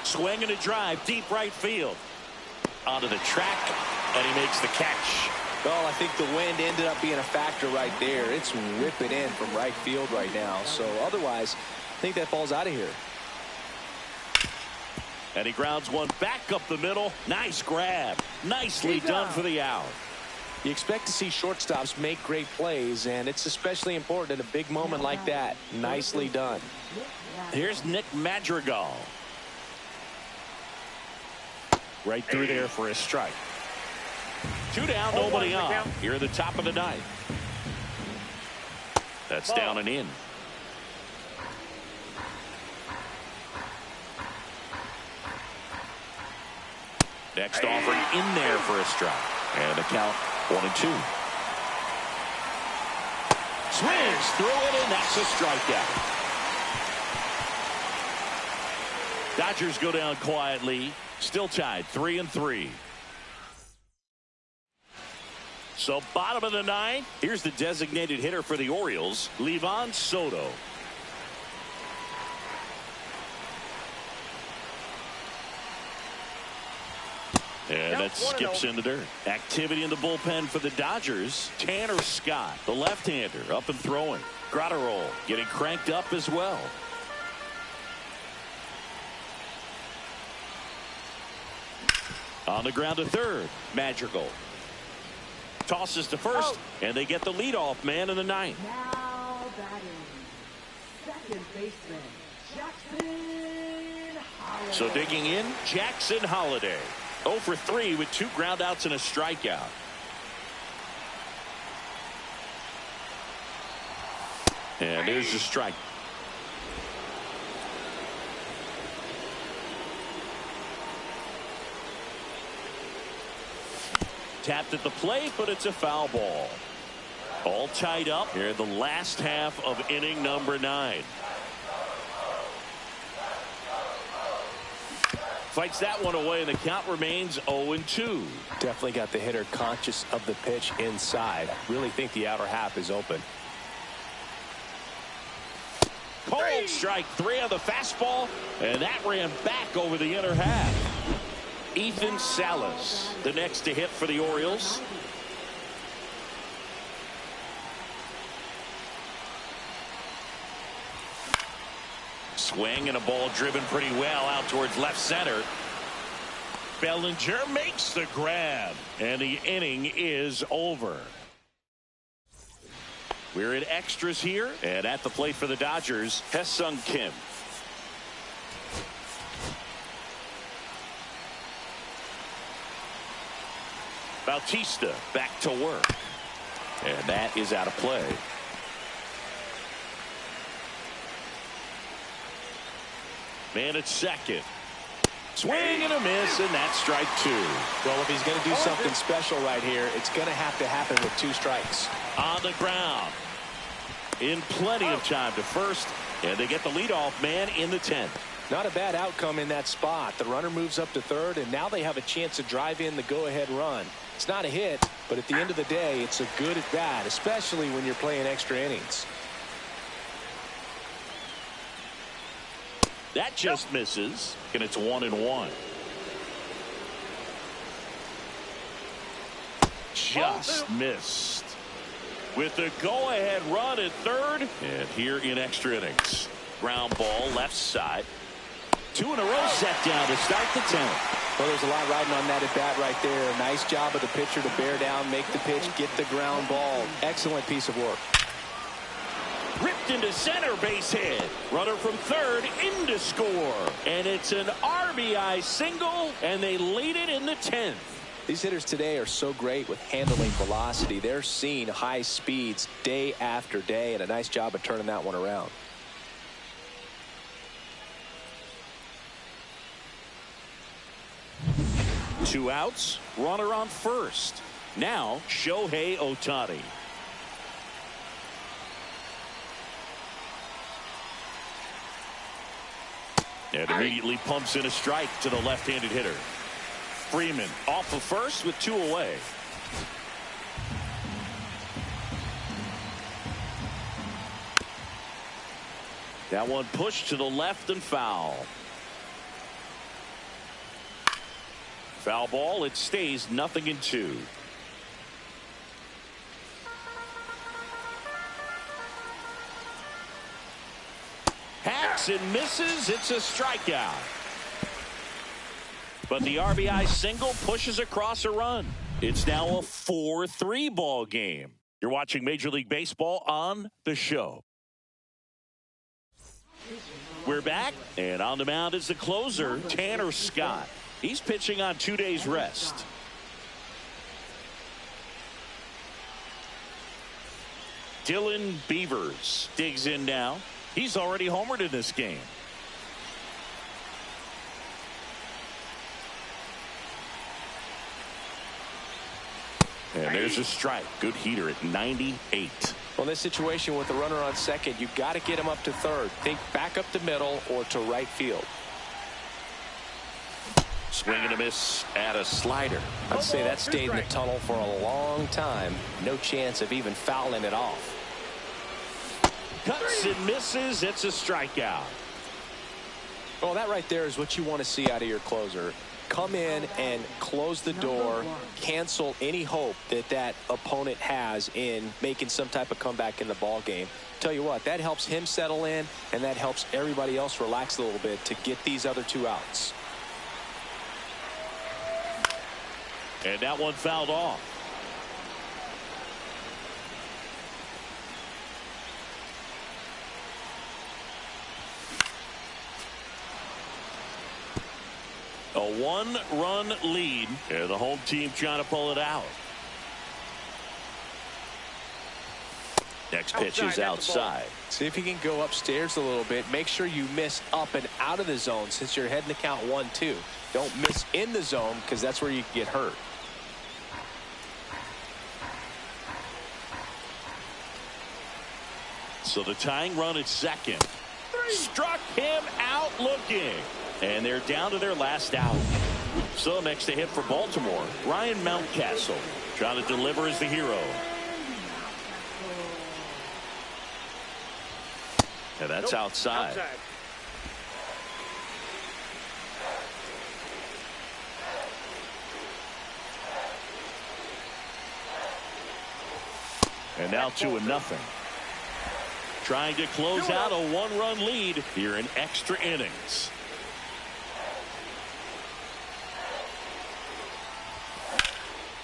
Swing and a drive, deep right field. Onto the track, and he makes the catch. Well, I think the wind ended up being a factor right there. It's ripping in from right field right now. So otherwise, I think that falls out of here. And he grounds one back up the middle. Nice grab. Nicely done for the out. You expect to see shortstops make great plays, and it's especially important in a big moment like that. Nicely done. Here's Nick Madrigal. Right through there for a strike. 2 down, nobody on. Here at the top of the 9th. That's down and in. Next offering in there for a strike. And the count 1-2. Swings through it, and that's a strikeout. Dodgers go down quietly. Still tied 3-3. So bottom of the 9th. Here's the designated hitter for the Orioles, Livan Soto. And that skips in the dirt. Activity in the bullpen for the Dodgers. Tanner Scott, the left-hander, up and throwing. Grotterol getting cranked up as well. On the ground to third, Madrigal. Tosses to first, and they get the leadoff man in the 9th. Now batting, second baseman, Jackson Holliday. So digging in, Jackson Holliday. 0 for 3 with 2 groundouts and a strikeout. And there's the strike. Tapped at the plate, but it's a foul ball. All tied up here in the last half of inning number 9. Fights that one away, and the count remains 0-2. Definitely got the hitter conscious of the pitch inside. Really think the outer half is open. Cold strike 3 on the fastball, and that ran back over the inner half. Ethan Salas, the next to hit for the Orioles. swing and a ball driven pretty well out towards left center. Bellinger makes the grab, and the inning is over. We're in extras here, and at the plate for the Dodgers, Ha-Sung Kim. Bautista back to work, and that is out of play. Man at second. Swing and a miss, and that's strike two. Well, if he's going to do something special right here, it's going to have to happen with 2 strikes. On the ground. In plenty of time to first, and they get the leadoff man in the 10th. Not a bad outcome in that spot. The runner moves up to third, and now they have a chance to drive in the go-ahead run. It's not a hit, but at the end of the day, it's a good at bat, especially when you're playing extra innings. That just misses, and it's 1-1. Just missed. With the go-ahead run at third, and here in extra innings. Ground ball left side. 2 in a row set down to start the 10th. Well, there's a lot riding on that at bat right there. Nice job of the pitcher to bear down, make the pitch, get the ground ball. Excellent piece of work. Ripped into center, base hit. Runner from third in to score. And it's an RBI single, and they lead it in the 10th. These hitters today are so great with handling velocity. They're seeing high speeds day after day, and a nice job of turning that one around. Two outs, runner on first. Now, Shohei Ohtani. And immediately pumps in a strike to the left-handed hitter. Freeman off of first with 2 away. That one pushed to the left and foul. Foul ball. It stays 0-2. Hacks and misses. It's a strikeout. But the RBI single pushes across a run. It's now a 4-3 ball game. You're watching Major League Baseball on the show. We're back, and on the mound is the closer, Tanner Scott. He's pitching on 2 days rest. Dylan Beavers digs in now. He's already homered in this game. And there's a strike. Good heater at 98. Well, in this situation with the runner on second, you've got to get him up to third. Think back up the middle or to right field. Swing and a miss at a slider. I'd say that stayed in the tunnel for a long time. No chance of even fouling it off. Cuts and misses. It's a strikeout. Well, that right there is what you want to see out of your closer. Come in and close the door, cancel any hope that that opponent has in making some type of comeback in the ball game. Tell you what, that helps him settle in, and that helps everybody else relax a little bit to get these other 2 outs. And that one fouled off. A 1-run lead, and the home team trying to pull it out. Next pitch is outside. See if you can go upstairs a little bit. Make sure you miss up and out of the zone since you're heading to count 1-2. Don't miss in the zone because that's where you can get hurt. So the tying run at second. Struck him out looking. And they're down to their last out. So next to hit for Baltimore, Ryan Mountcastle trying to deliver as the hero. And that's outside. And now 2-0. trying to close out a one-run lead here in extra innings.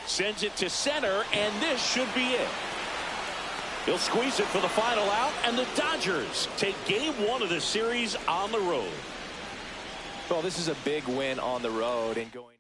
Sends it to center, and this should be it. He'll squeeze it for the final out, and the Dodgers take game 1 of the series on the road. Well, this is a big win on the road and going.